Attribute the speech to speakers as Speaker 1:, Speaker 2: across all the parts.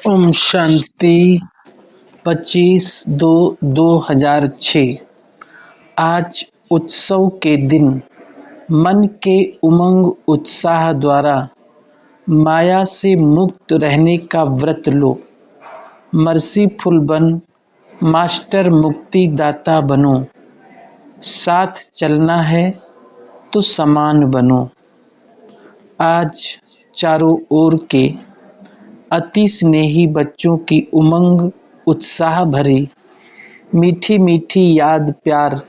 Speaker 1: ओम शांति 25/2/2006। आज उत्सव के दिन मन के उमंग उत्साह द्वारा माया से मुक्त रहने का व्रत लो। मर्सीफुल बन, मास्टर मुक्ति दाता बनो। साथ चलना है तो समान बनो। आज चारों ओर के अति स्नेही बच्चों की उमंग उत्साह भरी मीठी मीठी याद प्यार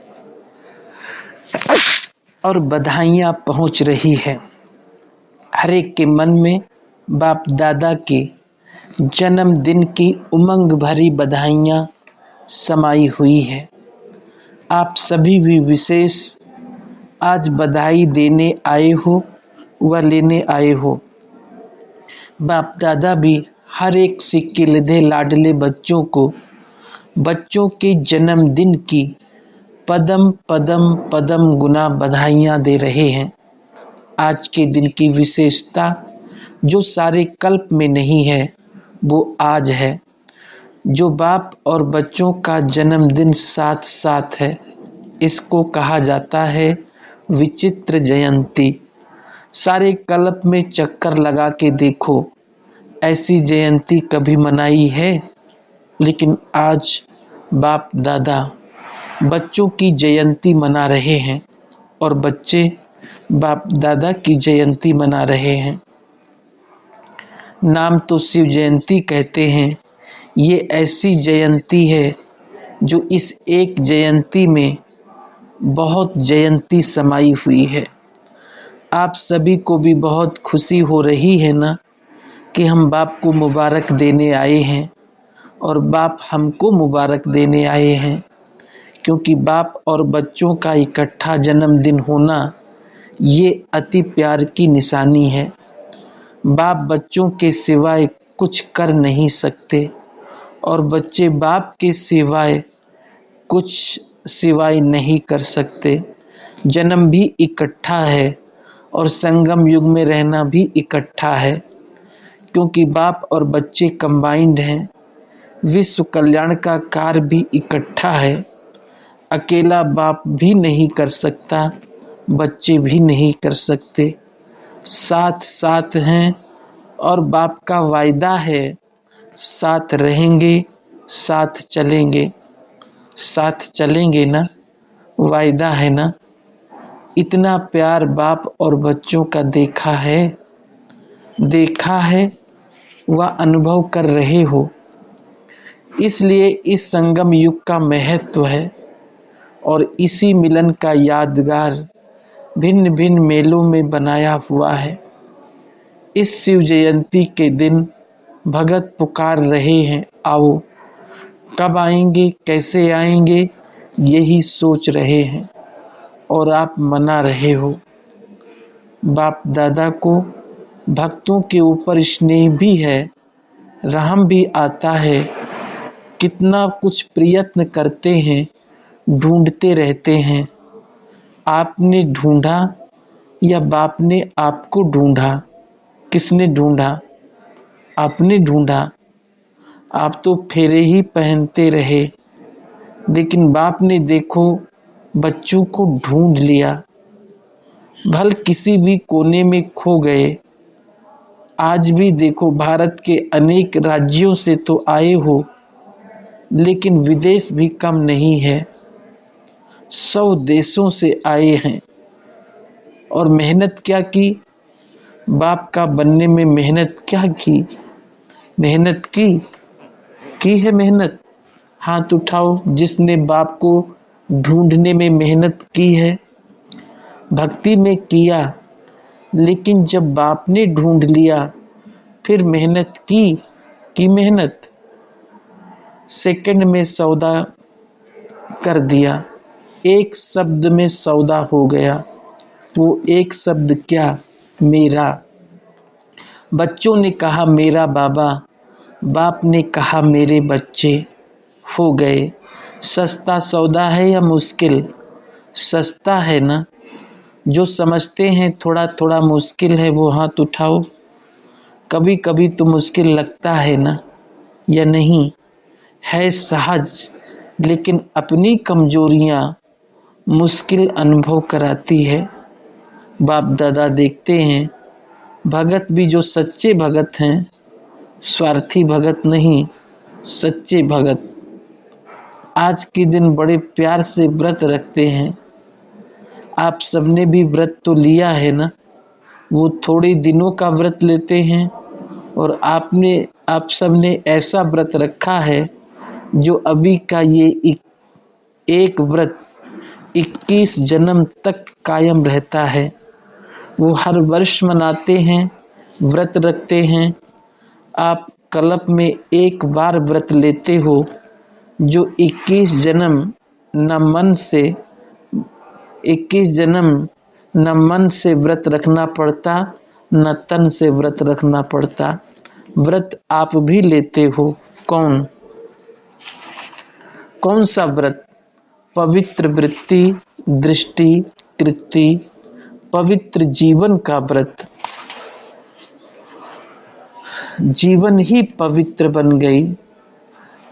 Speaker 1: और बधाइयाँ पहुँच रही है। हर एक के मन में बाप दादा के जन्मदिन की उमंग भरी बधाइयाँ समाई हुई है। आप सभी भी विशेष आज बधाई देने आए हो व लेने आए हो। बाप दादा भी हर एक सिक्के लिधे लाडले बच्चों को बच्चों के जन्मदिन की पदम पदम पदम गुना बधाइयाँ दे रहे हैं। आज के दिन की विशेषता जो सारे कल्प में नहीं है वो आज है। जो बाप और बच्चों का जन्मदिन साथ साथ है, इसको कहा जाता है विचित्र जयंती। सारे कल्प में चक्कर लगा के देखो, ऐसी जयंती कभी मनाई है? लेकिन आज बाप दादा बच्चों की जयंती मना रहे हैं और बच्चे बाप दादा की जयंती मना रहे हैं। नाम तो शिव जयंती कहते हैं। ये ऐसी जयंती है जो इस एक जयंती में बहुत जयंती समाई हुई है। आप सभी को भी बहुत खुशी हो रही है ना कि हम बाप को मुबारक देने आए हैं और बाप हमको मुबारक देने आए हैं, क्योंकि बाप और बच्चों का इकट्ठा जन्मदिन होना ये अति प्यार की निशानी है। बाप बच्चों के सिवाय कुछ कर नहीं सकते और बच्चे बाप के सिवाय कुछ सिवाय नहीं कर सकते। जन्म भी इकट्ठा है और संगम युग में रहना भी इकट्ठा है, क्योंकि बाप और बच्चे कंबाइंड हैं। विश्व कल्याण का कार्य भी इकट्ठा है। अकेला बाप भी नहीं कर सकता, बच्चे भी नहीं कर सकते। साथ साथ हैं और बाप का वायदा है, साथ रहेंगे, साथ चलेंगे। साथ चलेंगे ना, वायदा है ना। इतना प्यार बाप और बच्चों का देखा है व अनुभव कर रहे हो। इसलिए इस संगम युग का महत्व है और इसी मिलन का यादगार भिन्न भिन्न मेलों में बनाया हुआ है। इस शिव जयंती के दिन भगत पुकार रहे हैं, आओ। कब आएंगे, कैसे आएंगे, यही सोच रहे हैं और आप मना रहे हो। बाप दादा को भक्तों के ऊपर स्नेह भी है, रहम भी आता है। कितना कुछ प्रयत्न करते हैं, ढूंढते रहते हैं। आपने ढूंढा या बाप ने आपको ढूंढा? किसने ढूंढा? आपने ढूंढा। आप तो फेरे ही पहनते रहे, लेकिन बाप ने देखो बच्चों को ढूंढ लिया। भल किसी भी कोने में खो गए। आज भी देखो भारत के अनेक राज्यों से तो आए हो, लेकिन विदेश भी कम नहीं है। 100 देशों से आए हैं और मेहनत क्या की? बाप का बनने में मेहनत क्या की? मेहनत की है मेहनत। हाथ उठाओ जिसने बाप को ढूंढने में मेहनत की है। भक्ति में किया, लेकिन जब बाप ने ढूंढ लिया फिर मेहनत की मेहनत सेकंड में सौदा कर दिया। एक शब्द में सौदा हो गया। वो एक शब्द क्या? मेरा। बच्चों ने कहा मेरा बाबा, बाप ने कहा मेरे बच्चे। हो गए। सस्ता सौदा है या मुश्किल? सस्ता है ना। जो समझते हैं थोड़ा थोड़ा मुश्किल है वो हाथ उठाओ। कभी कभी तो मुश्किल लगता है ना। या नहीं है सहज, लेकिन अपनी कमजोरियां मुश्किल अनुभव कराती है। बाप दादा देखते हैं भगत भी जो सच्चे भगत हैं, स्वार्थी भगत नहीं, सच्चे भगत आज के दिन बड़े प्यार से व्रत रखते हैं। आप सबने भी व्रत तो लिया है ना, वो थोड़े दिनों का व्रत लेते हैं और आप सबने ऐसा व्रत रखा है जो अभी का ये एक व्रत 21 जन्म तक कायम रहता है। वो हर वर्ष मनाते हैं, व्रत रखते हैं। आप कल्प में एक बार व्रत लेते हो जो 21 जन्म न मन से व्रत रखना पड़ता, न तन से व्रत रखना पड़ता। व्रत आप भी लेते हो। कौन सा व्रत? पवित्र वृत्ति, दृष्टि, कृति, पवित्र जीवन का व्रत। जीवन ही पवित्र बन गई।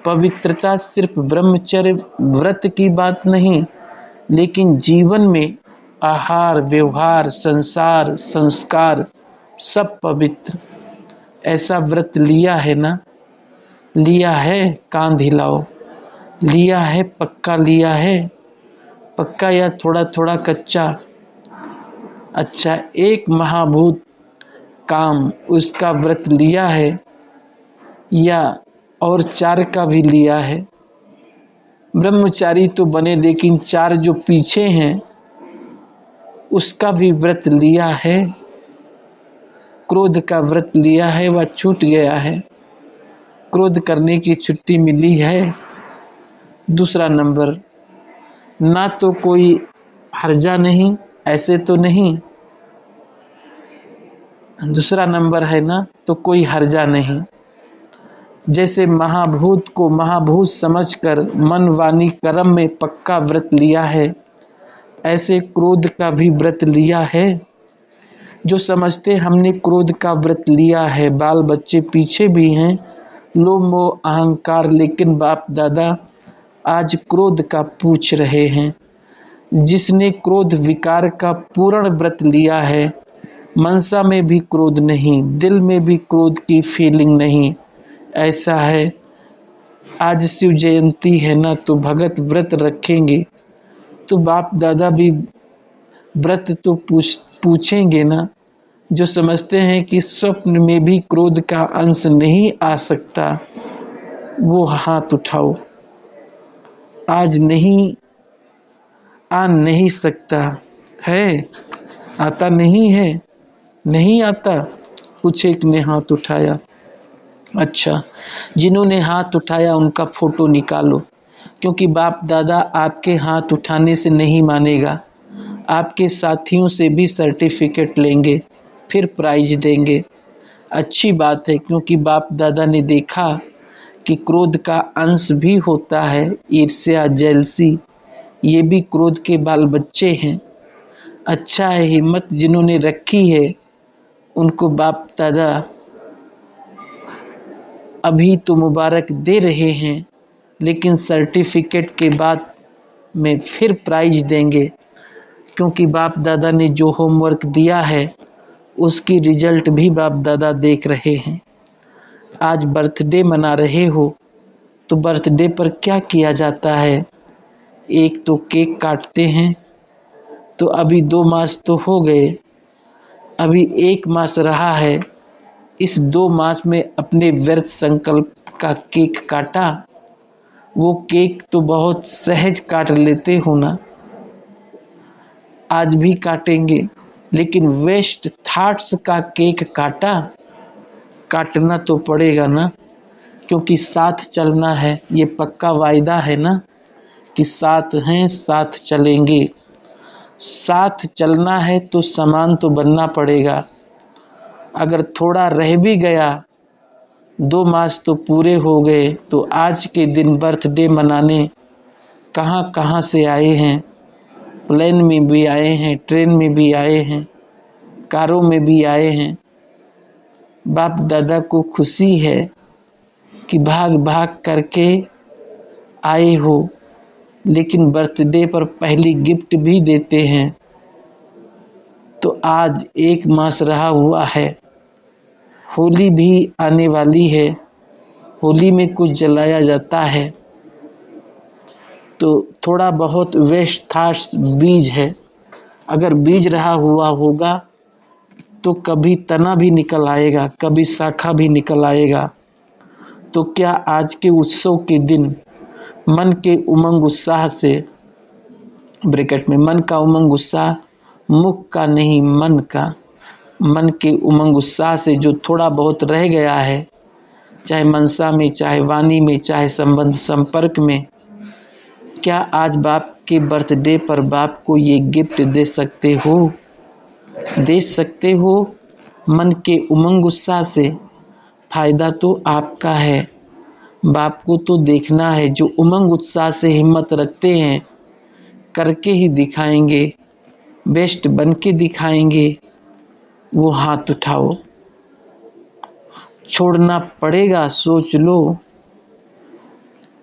Speaker 1: पवित्रता सिर्फ ब्रह्मचर्य व्रत की बात नहीं, लेकिन जीवन में आहार, व्यवहार, संसार, संस्कार सब पवित्र। ऐसा व्रत लिया है ना? लिया है? कान हिलाओ। लिया है? पक्का लिया है? पक्का या थोड़ा थोड़ा कच्चा? अच्छा, एक महाभूत काम उसका व्रत लिया है या और 4 का भी लिया है? ब्रह्मचारी तो बने, लेकिन 4 जो पीछे हैं उसका भी व्रत लिया है? क्रोध का व्रत लिया है व छूट गया है? क्रोध करने की छुट्टी मिली है? दूसरा नंबर, ना तो कोई हर्जा नहीं, ऐसे तो नहीं। दूसरा नंबर है ना, तो कोई हर्जा नहीं। जैसे महाभूत को महाभूत समझकर मन वाणी कर्म में पक्का व्रत लिया है, ऐसे क्रोध का भी व्रत लिया है। जो समझते हमने क्रोध का व्रत लिया है, बाल बच्चे पीछे भी हैं, लोभ मोह अहंकार, लेकिन बाप दादा आज क्रोध का पूछ रहे हैं। जिसने क्रोध विकार का पूर्ण व्रत लिया है, मनसा में भी क्रोध नहीं, दिल में भी क्रोध की फीलिंग नहीं, ऐसा है। आज शिव जयंती है ना, तो भगत व्रत रखेंगे तो बाप दादा भी व्रत तो पूछेंगे ना। जो समझते हैं कि स्वप्न में भी क्रोध का अंश नहीं आ सकता, वो हाथ उठाओ। आज नहीं आ नहीं सकता है, आता नहीं है, नहीं आता। कुछ एक ने हाथ उठाया। अच्छा, जिन्होंने हाथ उठाया उनका फोटो निकालो, क्योंकि बाप दादा आपके हाथ उठाने से नहीं मानेगा। आपके साथियों से भी सर्टिफिकेट लेंगे, फिर प्राइज देंगे। अच्छी बात है, क्योंकि बाप दादा ने देखा कि क्रोध का अंश भी होता है। ईर्ष्या, जेलसी, ये भी क्रोध के बाल बच्चे हैं। अच्छा है, हिम्मत जिन्होंने रखी है उनको बाप दादा अभी तो मुबारक दे रहे हैं, लेकिन सर्टिफिकेट के बाद में फिर प्राइज देंगे, क्योंकि बाप दादा ने जो होमवर्क दिया है उसकी रिजल्ट भी बाप दादा देख रहे हैं। आज बर्थडे मना रहे हो तो बर्थडे पर क्या किया जाता है? एक तो केक काटते हैं, तो अभी 2 मास तो हो गए, अभी 1 मास रहा है। इस 2 मास में अपने व्यर्थ संकल्प का केक काटा। वो केक तो बहुत सहज काट लेते हो ना, आज भी काटेंगे, लेकिन वेस्ट थॉट्स का केक काटना तो पड़ेगा ना, क्योंकि साथ चलना है। ये पक्का वायदा है ना कि साथ हैं, साथ चलेंगे। साथ चलना है तो समान तो बनना पड़ेगा। अगर थोड़ा रह भी गया, 2 मास तो पूरे हो गए, तो आज के दिन बर्थडे मनाने कहाँ कहाँ से आए हैं। प्लेन में भी आए हैं, ट्रेन में भी आए हैं, कारों में भी आए हैं। बाप दादा को खुशी है कि भाग भाग करके आए हो, लेकिन बर्थडे पर पहली गिफ्ट भी देते हैं। तो आज 1 मास रहा हुआ है, होली भी आने वाली है, होली में कुछ जलाया जाता है, तो थोड़ा बहुत वेस्ट थाट्स बीज है। अगर बीज रहा हुआ होगा तो कभी तना भी निकल आएगा, कभी शाखा भी निकल आएगा। तो क्या आज के उत्सव के दिन मन के उमंग उत्साह से, ब्रैकेट में मन का उमंग उत्साह, मुख का नहीं मन का, मन के उमंग उत्साह से जो थोड़ा बहुत रह गया है, चाहे मनसा में, चाहे वाणी में, चाहे संबंध संपर्क में, क्या आज बाप के बर्थडे पर बाप को ये गिफ्ट दे सकते हो? दे सकते हो मन के उमंग उत्साह से। फायदा तो आपका है, बाप को तो देखना है। जो उमंग उत्साह से हिम्मत रखते हैं, करके ही दिखाएंगे, बेस्ट बन के दिखाएंगे, वो हाथ उठाओ। छोड़ना पड़ेगा, सोच लो।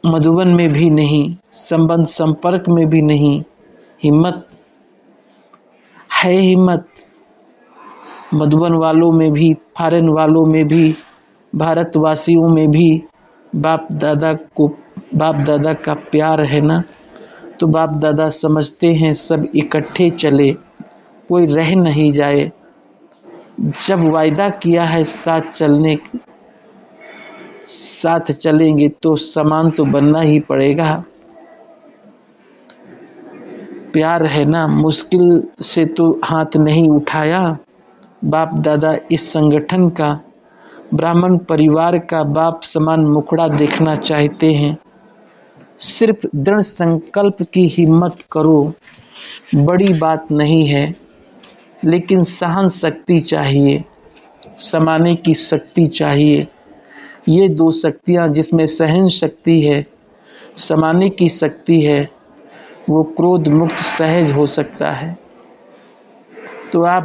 Speaker 1: मधुबन में भी नहीं, संबंध संपर्क में भी नहीं, हिम्मत है। हिम्मत मधुबन वालों में भी, फॉरेन वालों में भी, भारतवासियों में भी बाप दादा का प्यार है ना। तो बाप दादा समझते हैं सब इकट्ठे चले, कोई रह नहीं जाए। जब वायदा किया है साथ चलेंगे तो समान तो बनना ही पड़ेगा। प्यार है ना, मुश्किल से तो हाथ नहीं उठाया। बाप दादा इस संगठन का, ब्राह्मण परिवार का बाप समान मुखड़ा देखना चाहते हैं। सिर्फ दृढ़ संकल्प की हिम्मत करो, बड़ी बात नहीं है, लेकिन सहन शक्ति चाहिए, समाने की शक्ति चाहिए। ये 2 शक्तियाँ, जिसमें सहन शक्ति है, समाने की शक्ति है, वो क्रोध मुक्त सहज हो सकता है। तो आप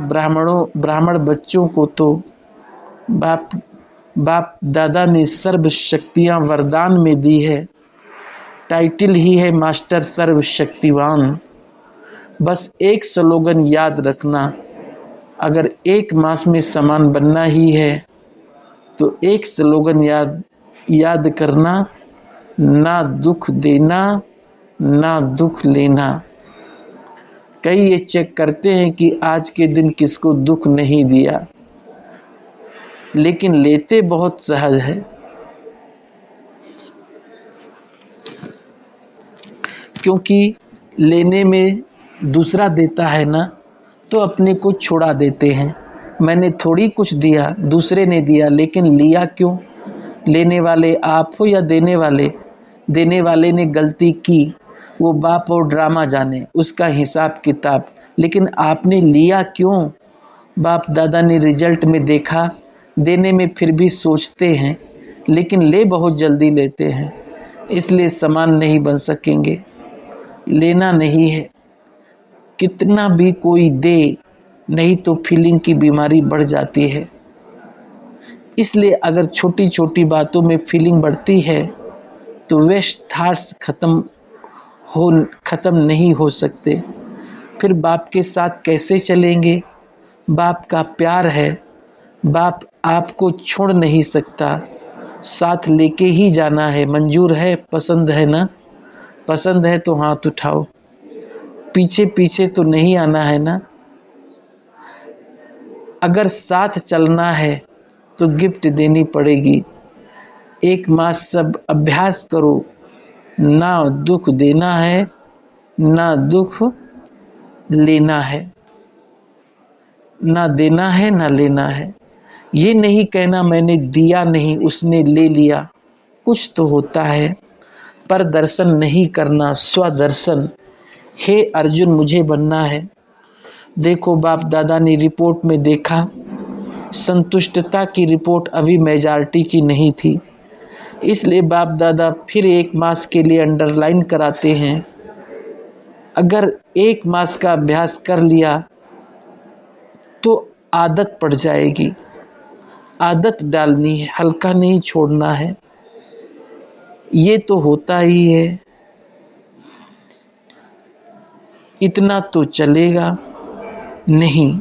Speaker 1: ब्राह्मण बच्चों को तो बाप दादा ने सर्व शक्तियाँ वरदान में दी है। टाइटल ही है मास्टर सर्वशक्तिवान। बस एक स्लोगन याद रखना, अगर 1 मास में समान बनना ही है तो एक स्लोगन याद करना, ना दुख देना ना दुख लेना। कई ये चेक करते हैं कि आज के दिन किसको दुख नहीं दिया, लेकिन लेते बहुत सहज है। क्योंकि लेने में दूसरा देता है ना, तो अपने को छुड़ा देते हैं। मैंने थोड़ी कुछ दिया, दूसरे ने दिया, लेकिन लिया क्यों? लेने वाले आप हो या देने वाले? देने वाले ने गलती की, वो बाप और ड्रामा जाने, उसका हिसाब किताब। लेकिन आपने लिया क्यों? बाप दादा ने रिजल्ट में देखा, देने में फिर भी सोचते हैं, लेकिन ले बहुत जल्दी लेते हैं, इसलिए समान नहीं बन सकेंगे। लेना नहीं है, कितना भी कोई दे, नहीं तो फीलिंग की बीमारी बढ़ जाती है। इसलिए अगर छोटी छोटी बातों में फीलिंग बढ़ती है तो वेस्ट थॉट्स खत्म नहीं हो सकते। फिर बाप के साथ कैसे चलेंगे? बाप का प्यार है, बाप आपको छोड़ नहीं सकता, साथ लेके ही जाना है। मंजूर है, पसंद है ना? पसंद है तो हाथ उठाओ, पीछे पीछे तो नहीं आना है ना। अगर साथ चलना है तो गिफ्ट देनी पड़ेगी। 1 मास सब अभ्यास करो, ना दुख देना है ना दुख लेना है, ना देना है ना लेना है। ये नहीं कहना मैंने दिया नहीं, उसने ले लिया, कुछ तो होता है। पर दर्शन नहीं करना, स्वदर्शन। हे अर्जुन, मुझे बनना है। देखो बाप दादा ने रिपोर्ट में देखा, संतुष्टता की रिपोर्ट अभी मेजॉरिटी की नहीं थी, इसलिए बाप दादा फिर 1 मास के लिए अंडरलाइन कराते हैं। अगर 1 मास का अभ्यास कर लिया तो आदत पड़ जाएगी। आदत डालनी है, हल्का नहीं छोड़ना है। ये तो होता ही है, इतना तो चलेगा नहीं।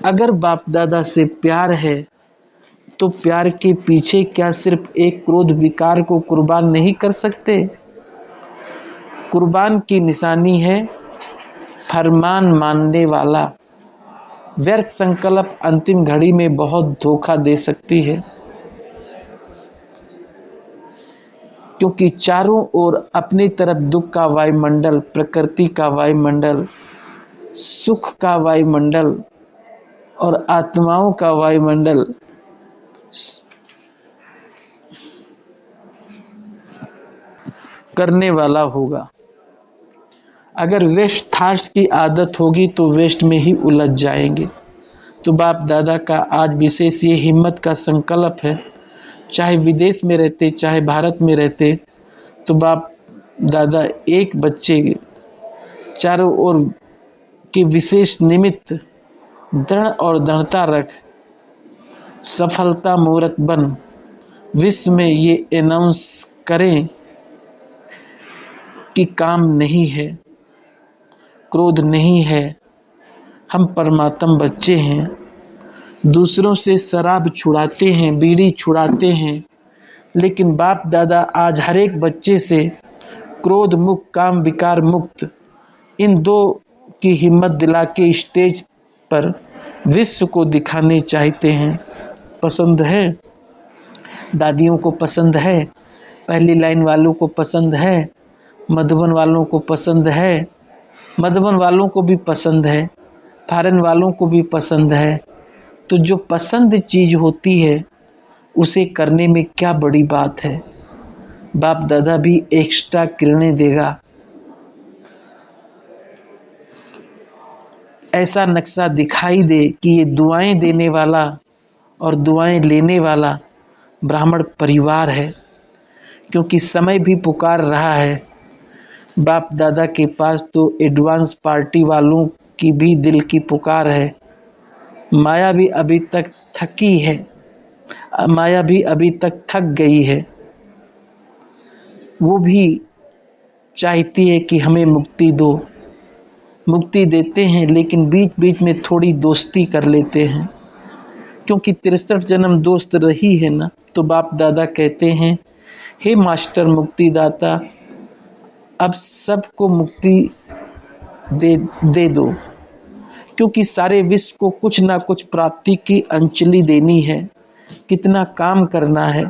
Speaker 1: अगर बाप दादा से प्यार है तो प्यार के पीछे क्या सिर्फ एक क्रोध विकार को कुर्बान नहीं कर सकते? कुर्बान की निशानी है फरमान मानने वाला। व्यर्थ संकल्प अंतिम घड़ी में बहुत धोखा दे सकती है, क्योंकि चारों ओर अपनी तरफ दुख का वायुमंडल, प्रकृति का वायुमंडल, सुख का वायुमंडल और आत्माओं का वायुमंडल करने वाला होगा। अगर वेस्ट थाट्स की आदत होगी तो वेस्ट में ही उलझ जाएंगे। तो बाप दादा का आज विशेष ये हिम्मत का संकल्प है, चाहे विदेश में रहते चाहे भारत में रहते, तो बाप दादा एक बच्चे चारों ओर के विशेष निमित्त दृढ़ और दृढ़ता रख सफलता मूर्त बन विश्व में ये अनाउंस करें कि काम नहीं है, क्रोध नहीं है, हम परमात्म बच्चे हैं। दूसरों से शराब छुड़ाते हैं, बीड़ी छुड़ाते हैं, लेकिन बाप दादा आज हर एक बच्चे से क्रोध मुक्त, काम विकार मुक्त, इन दो की हिम्मत दिला के स्टेज पर विश्व को दिखाने चाहते हैं। पसंद है? दादियों को पसंद है, पहली लाइन वालों को पसंद है, मधुबन वालों को पसंद है, मधुबन वालों को भी पसंद है, फॉरेन वालों को भी पसंद है। तो जो पसंद चीज होती है उसे करने में क्या बड़ी बात है? बाप दादा भी एक्स्ट्रा किरणें देगा। ऐसा नक्शा दिखाई दे कि ये दुआएं देने वाला और दुआएं लेने वाला ब्राह्मण परिवार है, क्योंकि समय भी पुकार रहा है। बाप दादा के पास तो एडवांस पार्टी वालों की भी दिल की पुकार है। माया भी अभी तक थकी है, माया भी अभी तक थक गई है। वो भी चाहती है कि हमें मुक्ति दो। मुक्ति देते हैं लेकिन बीच बीच में थोड़ी दोस्ती कर लेते हैं, क्योंकि 63 जन्म दोस्त रही है ना। तो बाप दादा कहते हैं, हे मास्टर मुक्तिदाता, अब सबको मुक्ति दे दो, क्योंकि सारे विश्व को कुछ ना कुछ प्राप्ति की अंजलि देनी है। कितना काम करना है,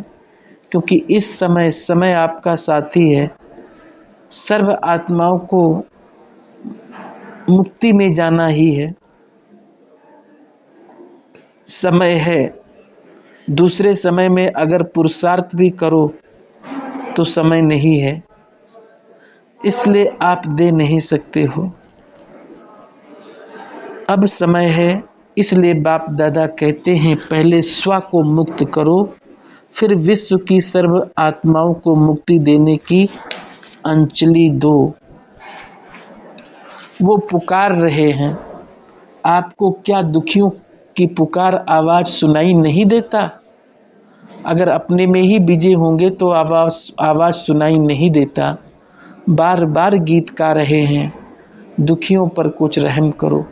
Speaker 1: क्योंकि इस समय आपका साथी है। सर्व आत्माओं को मुक्ति में जाना ही है। समय है, दूसरे समय में अगर पुरुषार्थ भी करो तो समय नहीं है, इसलिए आप दे नहीं सकते हो। अब समय है, इसलिए बाप दादा कहते हैं, पहले स्व को मुक्त करो, फिर विश्व की सर्व आत्माओं को मुक्ति देने की अंजलि दो। वो पुकार रहे हैं। आपको क्या दुखियों की पुकार आवाज सुनाई नहीं देता? अगर अपने में ही बिजी होंगे तो आवाज सुनाई नहीं देता। बार बार गीत गा रहे हैं, दुखियों पर कुछ रहम करो।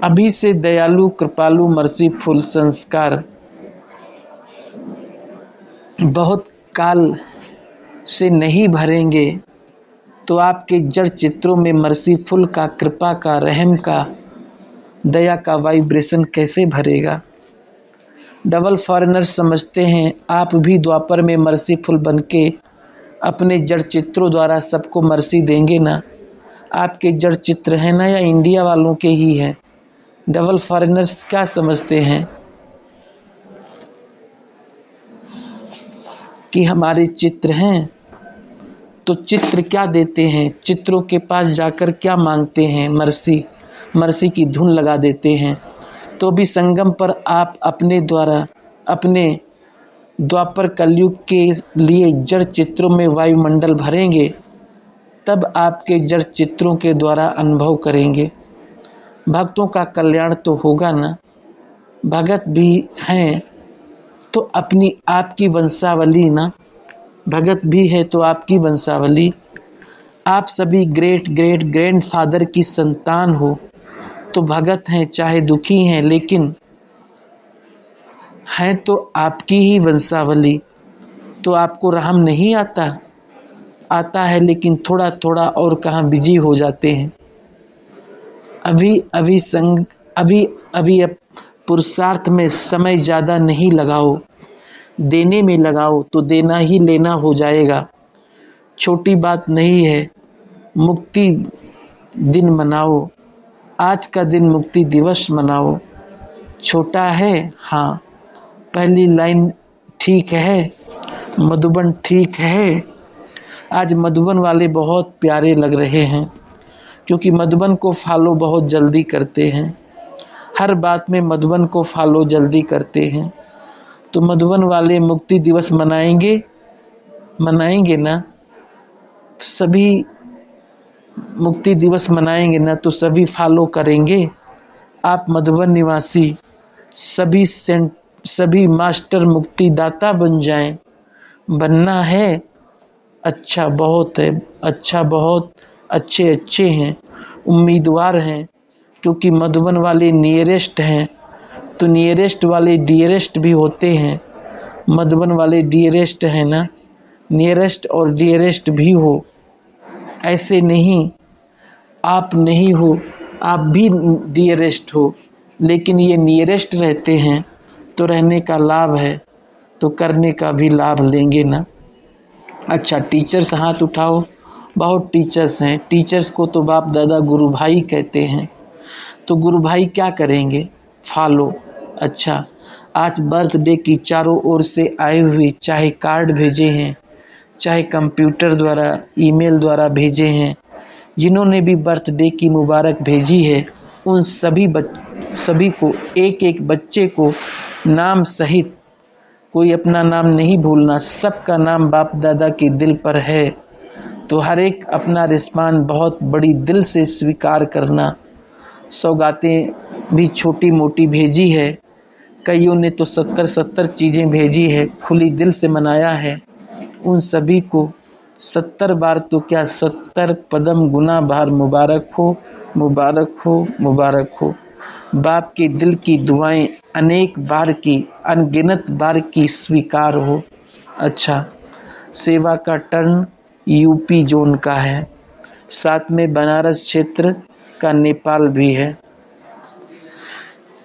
Speaker 1: अभी से दयालु, कृपालु, मर्सीफुल संस्कार बहुत काल से नहीं भरेंगे तो आपके जड़ चित्रों में मर्सीफुल का, कृपा का, रहम का, दया का वाइब्रेशन कैसे भरेगा? डबल फॉरेनर्स समझते हैं आप भी द्वापर में मर्सीफुल बनके अपने जड़ चित्रों द्वारा सबको मर्सी देंगे ना। आपके जड़ चित्र हैं ना, या इंडिया वालों के ही हैं? डबल फॉरेनर्स क्या समझते हैं कि हमारे चित्र हैं? तो चित्र क्या देते हैं? चित्रों के पास जाकर क्या मांगते हैं? मर्सी की धुन लगा देते हैं। तो भी संगम पर आप अपने द्वारा अपने द्वापर कलयुग के लिए जड़ चित्रों में वायुमंडल भरेंगे, तब आपके जड़ चित्रों के द्वारा अनुभव करेंगे। भक्तों का कल्याण तो होगा ना। भगत भी हैं तो अपनी आपकी वंशावली ना भगत भी है तो आपकी वंशावली। आप सभी ग्रेट ग्रेट ग्रैंडफादर की संतान हो तो भगत हैं, चाहे दुखी हैं, लेकिन हैं तो आपकी ही वंशावली। तो आपको राम नहीं आता? आता है, लेकिन थोड़ा थोड़ा और कहाँ बिजी हो जाते हैं। अभी अभी संग अभी अभी अब पुरुषार्थ में समय ज़्यादा नहीं लगाओ, देने में लगाओ तो देना ही लेना हो जाएगा। छोटी बात नहीं है, मुक्ति दिन मनाओ, आज का दिन मुक्ति दिवस मनाओ। छोटा है हाँ, पहली लाइन ठीक है, मधुबन ठीक है। आज मधुबन वाले बहुत प्यारे लग रहे हैं, क्योंकि मधुबन को फॉलो बहुत जल्दी करते हैं। हर बात में मधुबन को फॉलो जल्दी करते हैं। तो मधुबन वाले मुक्ति दिवस मनाएंगे ना? सभी मुक्ति दिवस मनाएंगे ना, तो सभी फॉलो करेंगे। आप मधुबन निवासी सभी मास्टर मुक्ति दाता बन जाएं। बनना है? अच्छा बहुत है, अच्छा बहुत अच्छे हैं, उम्मीदवार हैं, क्योंकि मधुबन वाले नियरेस्ट हैं। तो नियरेस्ट वाले डियरेस्ट भी होते हैं। मधुबन वाले डियरेस्ट हैं ना, नियरेस्ट और डियरेस्ट भी हो। ऐसे नहीं आप नहीं हो, आप भी डियरेस्ट हो, लेकिन ये नियरेस्ट रहते हैं तो रहने का लाभ है, तो करने का भी लाभ लेंगे ना। अच्छा, टीचर्स हाथ उठाओ। बहुत टीचर्स हैं। टीचर्स को तो बाप दादा गुरु भाई कहते हैं। तो गुरु भाई क्या करेंगे? फॉलो। अच्छा, आज बर्थडे की चारों ओर से आए हुए, चाहे कार्ड भेजे हैं, चाहे कंप्यूटर द्वारा, ईमेल द्वारा भेजे हैं, जिन्होंने भी बर्थडे की मुबारक भेजी है, उन सभी को, एक एक बच्चे को नाम सहित, कोई अपना नाम नहीं भूलना, सबका नाम बाप दादा के दिल पर है। तो हर एक अपना रिस्पांस बहुत बड़ी दिल से स्वीकार करना। सौगातें भी छोटी मोटी भेजी है, कईयों ने तो 70 चीज़ें भेजी है, खुली दिल से मनाया है। उन सभी को 70 बार तो क्या, 70 पदम गुना बार मुबारक हो, मुबारक हो, मुबारक हो। बाप के दिल की दुआएं अनेक बार की, अनगिनत बार की स्वीकार हो। अच्छा, सेवा का टर्न यूपी जोन का है, साथ में बनारस क्षेत्र का नेपाल भी है।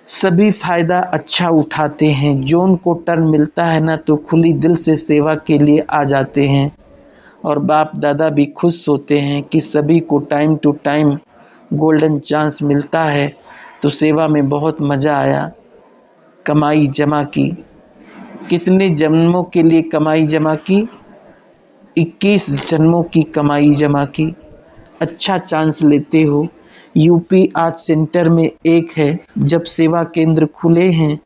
Speaker 1: सभी फायदा अच्छा उठाते हैं। जोन को टर्न मिलता है ना, तो खुली दिल से सेवा के लिए आ जाते हैं। और बाप दादा भी खुश होते हैं कि सभी को time to time golden chance मिलता है। तो सेवा में बहुत मज़ा आया। कमाई जमा की, कितने जन्मों के लिए कमाई जमा की? 21 जन्मों की कमाई जमा की। अच्छा चांस लेते हो। यूपी आज सेंटर में एक है। जब सेवा केंद्र खुले हैं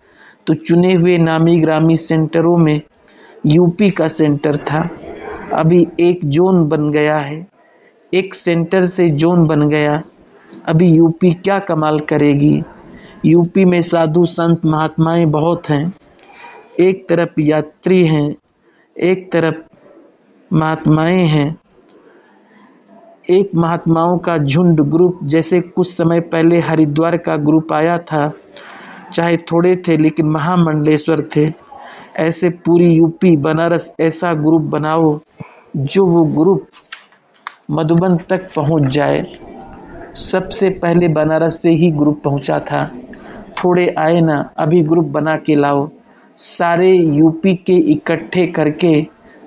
Speaker 1: तो चुने हुए नामी ग्रामी सेंटरों में यूपी का सेंटर था। अभी एक जोन बन गया है, एक सेंटर से जोन बन गया। अभी यूपी क्या कमाल करेगी। यूपी में साधु संत महात्माएं बहुत हैं। एक तरफ यात्री हैं, एक तरफ महात्माएं हैं। एक महात्माओं का झुंड ग्रुप, जैसे कुछ समय पहले हरिद्वार का ग्रुप आया था, चाहे थोड़े थे लेकिन महामंडलेश्वर थे। ऐसे पूरी यूपी बनारस ऐसा ग्रुप बनाओ जो वो ग्रुप मधुबन तक पहुंच जाए। सबसे पहले बनारस से ही ग्रुप पहुंचा था। थोड़े आए ना, अभी ग्रुप बना के लाओ। सारे यूपी के इकट्ठे करके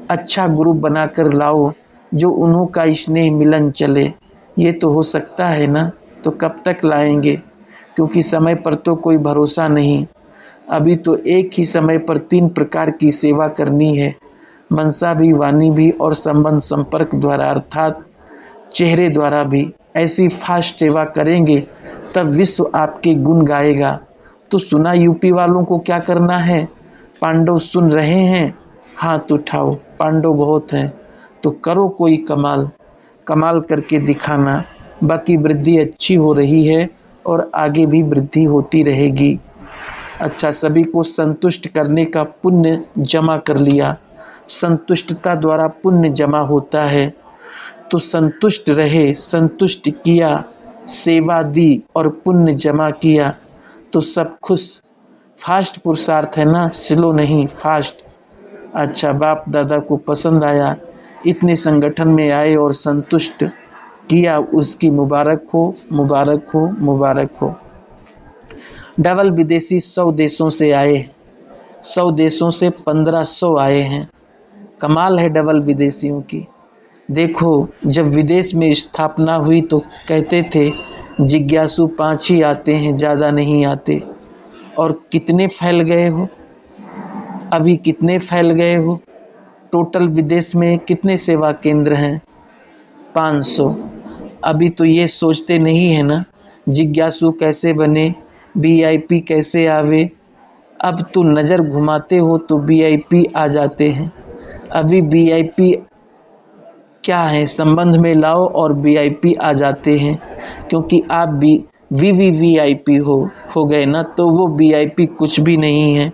Speaker 1: अच्छा ग्रुप बनाकर लाओ, जो उन्हों का स्नेह मिलन चले। ये तो हो सकता है ना, तो कब तक लाएंगे? क्योंकि समय पर तो कोई भरोसा नहीं। अभी तो एक ही समय पर 3 प्रकार की सेवा करनी है, मनसा भी, वाणी भी और संबंध संपर्क द्वारा, अर्थात चेहरे द्वारा भी। ऐसी फास्ट सेवा करेंगे तब विश्व आपके गुण गाएगा। तो सुना यूपी वालों को क्या करना है? पांडव सुन रहे हैं? हाथ उठाओ। पांडव बहुत हैं तो करो कोई कमाल करके दिखाना। बाकी वृद्धि अच्छी हो रही है और आगे भी वृद्धि होती रहेगी। अच्छा, सभी को संतुष्ट करने का पुण्य जमा कर लिया। संतुष्टता द्वारा पुण्य जमा होता है। तो संतुष्ट रहे, संतुष्ट किया, सेवा दी और पुण्य जमा किया तो सब खुश। फास्ट पुरुषार्थ है ना, स्लो नहीं, फास्ट। अच्छा, बाप दादा को पसंद आया, इतने संगठन में आए और संतुष्ट किया, उसकी मुबारक हो, मुबारक हो, मुबारक हो। डबल विदेशी 100 देशों से आए, 100 देशों से 1500 आए हैं। कमाल है डबल विदेशियों की। देखो, जब विदेश में स्थापना हुई तो कहते थे जिज्ञासु 5 ही आते हैं, ज़्यादा नहीं आते। और कितने फैल गए हो, अभी कितने फैल गए हो। टोटल विदेश में कितने सेवा केंद्र हैं? 500। अभी तो ये सोचते नहीं है ना जिज्ञासु कैसे बने, वीआईपी कैसे आवे। अब तो नज़र घुमाते हो तो वीआईपी आ जाते हैं। अभी वीआईपी क्या है, संबंध में लाओ और वीआईपी आ जाते हैं, क्योंकि आप भी वीवीवीआईपी हो गए ना, तो वो वीआईपी कुछ भी नहीं है।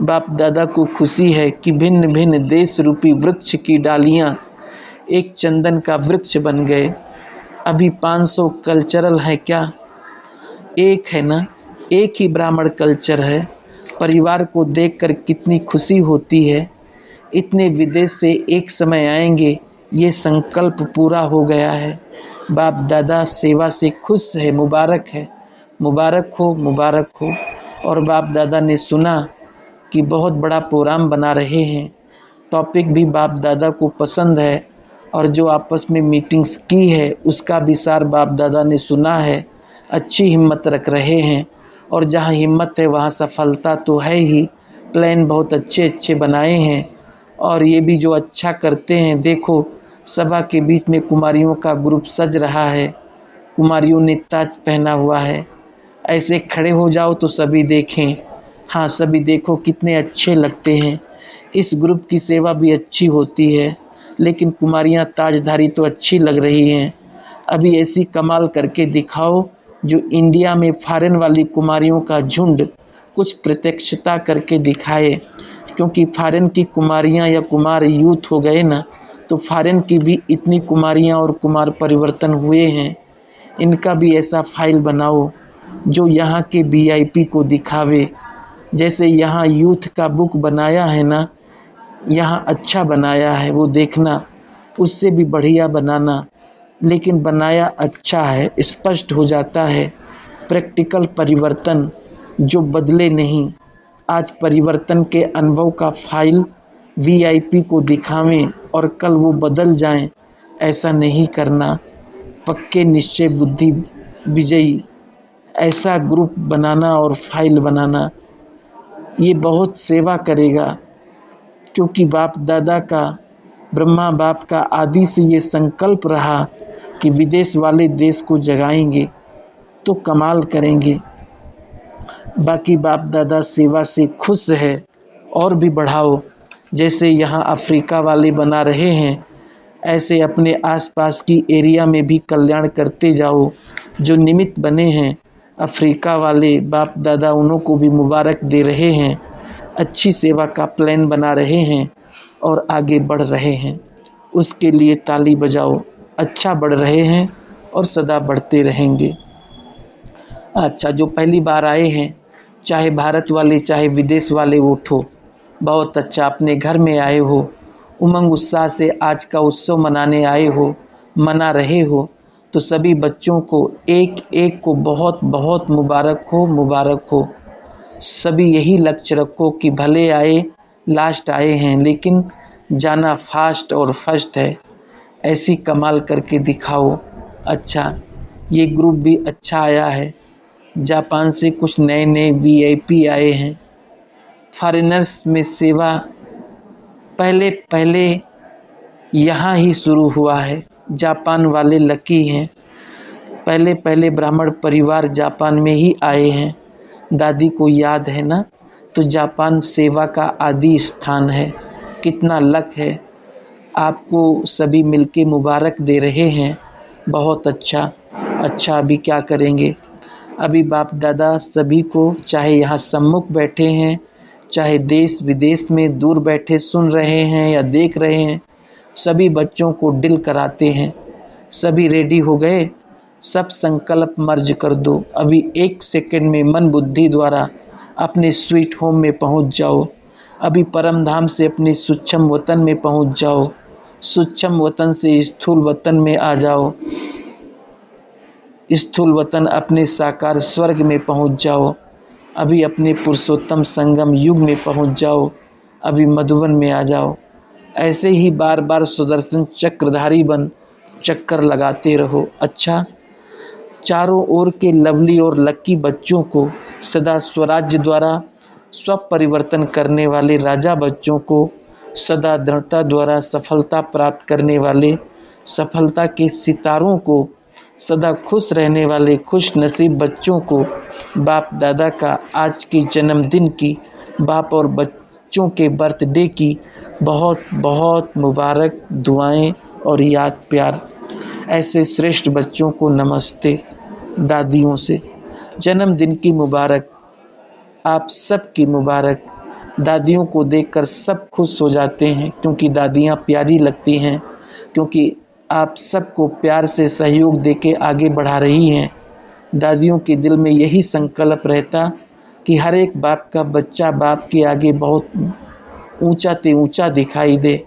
Speaker 1: बाप दादा को खुशी है कि भिन्न भिन्न देश रूपी वृक्ष की डालियां एक चंदन का वृक्ष बन गए। अभी 500 कल्चरल है क्या? एक है ना, एक ही ब्राह्मण कल्चर है। परिवार को देखकर कितनी खुशी होती है। इतने विदेश से एक समय आएंगे, ये संकल्प पूरा हो गया है। बाप दादा सेवा से खुश है, मुबारक है, मुबारक हो, मुबारक हो। और बाप दादा ने सुना कि बहुत बड़ा प्रोग्राम बना रहे हैं, टॉपिक भी बाप दादा को पसंद है, और जो आपस में मीटिंग्स की है उसका भी सार बाप दादा ने सुना है। अच्छी हिम्मत रख रहे हैं, और जहाँ हिम्मत है वहाँ सफलता तो है ही। प्लान बहुत अच्छे अच्छे बनाए हैं, और ये भी जो अच्छा करते हैं। देखो, सभा के बीच में कुमारियों का ग्रुप सज रहा है, कुमारियों ने ताज पहना हुआ है। ऐसे खड़े हो जाओ तो सभी देखें, हाँ सभी देखो कितने अच्छे लगते हैं। इस ग्रुप की सेवा भी अच्छी होती है, लेकिन कुमारियाँ ताजधारी तो अच्छी लग रही हैं। अभी ऐसी कमाल करके दिखाओ जो इंडिया में फॉरेन वाली कुमारियों का झुंड कुछ प्रत्यक्षता करके दिखाए, क्योंकि फॉरेन की कुमारियाँ या कुमार यूथ हो गए ना, तो फॉरेन की भी इतनी कुमारियाँ और कुमार परिवर्तन हुए हैं। इनका भी ऐसा फाइल बनाओ जो यहाँ के वीआईपी को दिखावे। जैसे यहाँ यूथ का बुक बनाया है ना, यहाँ अच्छा बनाया है, वो देखना, उससे भी बढ़िया बनाना। लेकिन बनाया अच्छा है, स्पष्ट हो जाता है। प्रैक्टिकल परिवर्तन जो बदले नहीं। आज परिवर्तन के अनुभव का फाइल वीआईपी को दिखावें और कल वो बदल जाएं, ऐसा नहीं करना। पक्के निश्चय बुद्धि विजयी ऐसा ग्रुप बनाना और फाइल बनाना, ये बहुत सेवा करेगा। क्योंकि बाप दादा का, ब्रह्मा बाप का आदि से ये संकल्प रहा कि विदेश वाले देश को जगाएंगे तो कमाल करेंगे। बाकी बाप दादा सेवा से खुश है, और भी बढ़ाओ। जैसे यहाँ अफ्रीका वाले बना रहे हैं, ऐसे अपने आसपास की एरिया में भी कल्याण करते जाओ। जो निमित्त बने हैं अफ्रीका वाले बाप दादा, उन्हों को भी मुबारक दे रहे हैं। अच्छी सेवा का प्लान बना रहे हैं और आगे बढ़ रहे हैं, उसके लिए ताली बजाओ। अच्छा बढ़ रहे हैं और सदा बढ़ते रहेंगे। अच्छा, जो पहली बार आए हैं, चाहे भारत वाले चाहे विदेश वाले, उठो। बहुत अच्छा, अपने घर में आए हो, उमंग उत्साह से आज का उत्सव मनाने आए हो, मना रहे हो, तो सभी बच्चों को एक एक को बहुत बहुत मुबारक हो, मुबारक हो। सभी यही लक्ष्य रखो कि भले आए, लास्ट आए हैं, लेकिन जाना फास्ट और फर्स्ट है। ऐसी कमाल करके दिखाओ। अच्छा, ये ग्रुप भी अच्छा आया है। जापान से कुछ नए नए वीआईपी आए हैं। फॉरेनर्स में सेवा पहले पहले यहाँ ही शुरू हुआ है। जापान वाले लकी हैं, पहले पहले ब्राह्मण परिवार जापान में ही आए हैं। दादी को याद है ना, तो जापान सेवा का आदि स्थान है। कितना लक है। आपको सभी मिलके मुबारक दे रहे हैं। बहुत अच्छा। अच्छा, अभी क्या करेंगे? अभी बाप दादा सभी को, चाहे यहाँ सम्मुख बैठे हैं चाहे देश विदेश में दूर बैठे सुन रहे हैं या देख रहे हैं, सभी बच्चों को डिल कराते हैं। सभी रेडी हो गए? सब संकल्प मर्ज कर दो। अभी 1 सेकंड में मन बुद्धि द्वारा अपने स्वीट होम में पहुंच जाओ। अभी परम धाम से अपने सूक्ष्म वतन में पहुंच जाओ। सूक्ष्म वतन से स्थूल वतन में आ जाओ। स्थूल वतन अपने साकार स्वर्ग में पहुंच जाओ। अभी अपने पुरुषोत्तम संगम युग में पहुंच जाओ। अभी मधुबन में आ जाओ। ऐसे ही बार बार सुदर्शन चक्रधारी बन चक्कर लगाते रहो। अच्छा, चारों ओर के लवली और लक्की बच्चों को, सदा स्वराज्य द्वारा स्व परिवर्तन करने वाले राजा बच्चों को, सदा दृढ़ता द्वारा सफलता प्राप्त करने वाले सफलता के सितारों को, सदा खुश रहने वाले खुश नसीब बच्चों को बाप दादा का आज के जन्मदिन की, बाप और बच्चों के बर्थडे की बहुत बहुत मुबारक दुआएं और याद प्यार। ऐसे श्रेष्ठ बच्चों को नमस्ते। दादियों से जन्मदिन की मुबारक, आप सब की मुबारक। दादियों को देखकर सब खुश हो जाते हैं, क्योंकि दादियाँ प्यारी लगती हैं, क्योंकि आप सबको प्यार से सहयोग देके आगे बढ़ा रही हैं। दादियों के दिल में यही संकल्प रहता कि हर एक बाप का बच्चा बाप के आगे बहुत ऊंचा ते ऊंचा दिखाई दे।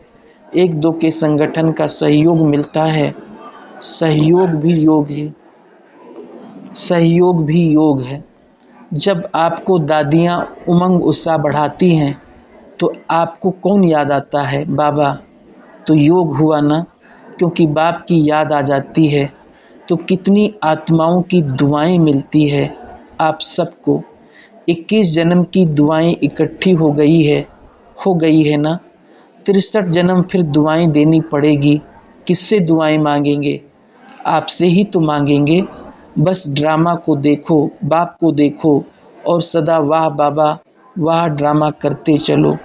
Speaker 1: 1-2 के संगठन का सहयोग मिलता है। सहयोग भी योग है। सहयोग भी योग है। जब आपको दादियाँ उमंग उत्साह बढ़ाती हैं तो आपको कौन याद आता है? बाबा। तो योग हुआ ना, क्योंकि बाप की याद आ जाती है तो कितनी आत्माओं की दुआएं मिलती है। आप सबको 21 जन्म की दुआएं इकट्ठी हो गई है ना। 63 जन्म फिर दुआएं देनी पड़ेगी। किससे दुआएं मांगेंगे? आपसे ही तो मांगेंगे। बस ड्रामा को देखो, बाप को देखो और सदा वाह बाबा वाह ड्रामा करते चलो।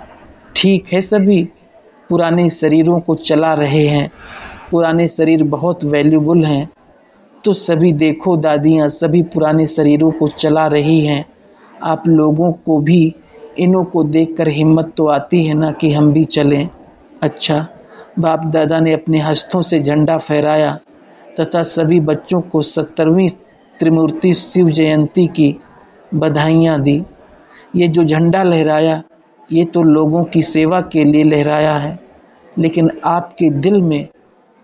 Speaker 1: ठीक है, सभी पुराने शरीरों को चला रहे हैं। पुराने शरीर बहुत वैल्यूबल हैं, तो सभी देखो दादियाँ सभी पुराने शरीरों को चला रही हैं। आप लोगों को भी इन्हों को देखकर हिम्मत तो आती है ना कि हम भी चलें। अच्छा, बाप दादा ने अपने हस्तों से झंडा फहराया तथा सभी बच्चों को 70वीं त्रिमूर्ति शिव जयंती की बधाइयाँ दी। ये जो झंडा लहराया ये तो लोगों की सेवा के लिए लहराया है, लेकिन आपके दिल में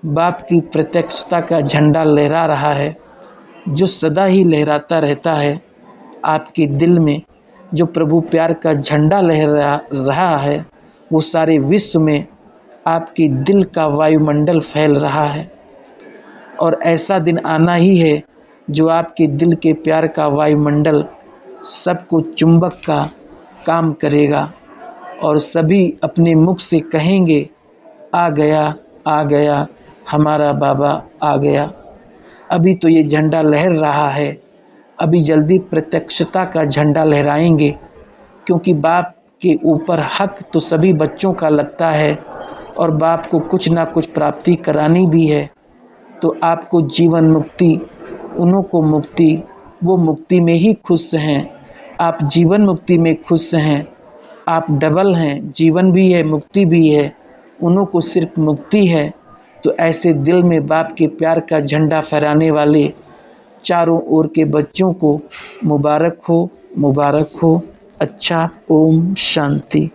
Speaker 1: बाप की प्रत्यक्षता का झंडा लहरा रहा है, जो सदा ही लहराता रहता है। आपके दिल में जो प्रभु प्यार का झंडा लहरा रहा है, वो सारे विश्व में आपके दिल का वायुमंडल फैल रहा है। और ऐसा दिन आना ही है जो आपके दिल के प्यार का वायुमंडल सबको चुंबक का काम करेगा और सभी अपने मुख से कहेंगे, आ गया हमारा बाबा आ गया। अभी तो ये झंडा लहर रहा है, अभी जल्दी प्रत्यक्षता का झंडा लहराएंगे, क्योंकि बाप के ऊपर हक तो सभी बच्चों का लगता है और बाप को कुछ ना कुछ प्राप्ति करानी भी है। तो आपको जीवन मुक्ति, उन्हों को मुक्ति, वो मुक्ति में ही खुश हैं। आप जीवन मुक्ति में खुश हैं। आप डबल हैं, जीवन भी है मुक्ति भी है। उन्हों को सिर्फ मुक्ति है। तो ऐसे दिल में बाप के प्यार का झंडा फहराने वाले चारों ओर के बच्चों को मुबारक हो, मुबारक हो। अच्छा, ओम शांति।